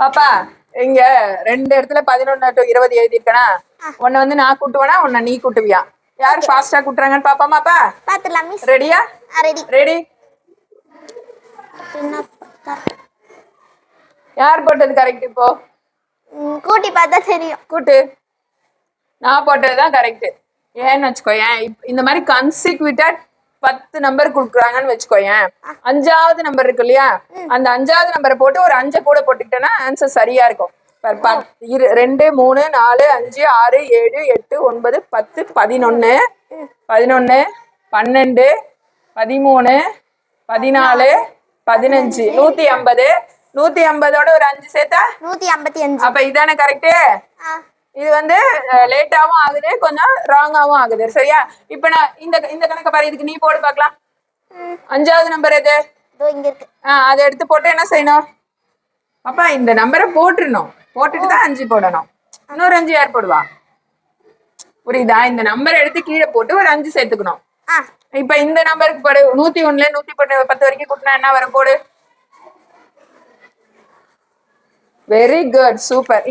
பாப்பா இங்க 2 இடத்துல 11 to 20 எழுதிருக்கனா உன்னை வந்து நான் கூட்டுவேனா உன்னை நீ கூட்டுவியா யார் ஃபாஸ்டா கூட்டுறாங்கன்னு பாப்பாமாப்பா பாத்துலாம் மிஸ் ரெடியா ரெடி ரெடி யார் போட்டது கரெக்ட் இப்போ கூட்டி பார்த்தா தெரியும் கூட்டு நான் போட்டதுதான் கரெக்ட் ஏன்னு வச்சுக்கோயேன் இந்த மாதிரி கன்சிக்யூட்டா 10 நம்பர் கொடுக்குறாங்கன்னு வச்சுக்கோயேன் 5வது நம்பர் இருக்கு இல்லையா அந்த 5வது நம்பரை போட்டு ஒரு 5 கூட போட்டுக்கிட்டேன்னா ஆன்சர் சரியா இருக்கும் 2 3 4 5 6 7 8 9 10 11 11 12 13 14 15 150 150ஓட ஒரு 5 சேர்த்தா 155 அப்ப இதானே கரெக்ட் இது வந்து லேட்டாவும் ஆகுது கொஞ்சம் ராங்காவும் ஆகுது சரியா இப்ப நான் இந்த கணக்க பாரு இதுக்கு நீ போடு பார்க்கலாம் 5வது நம்பர் எது இங்க இருக்கு அதை எடுத்து போட்டு என்ன செய்யணும் அப்பா இந்த நம்பரை போட்டுறணும் போட்டுட்டு தான் 5 போடணும் இன்னொரு 5 யார் போடுவா புரியுதா இந்த நம்பரை எடுத்து கீழே போட்டு ஒரு 5 சேர்த்துக்கணும் இப்ப இந்த நம்பருக்கு போடு 101ல 110 வரைக்கும் கூட்டினா என்ன வரும் போடு வெரி குட் சூப்பர்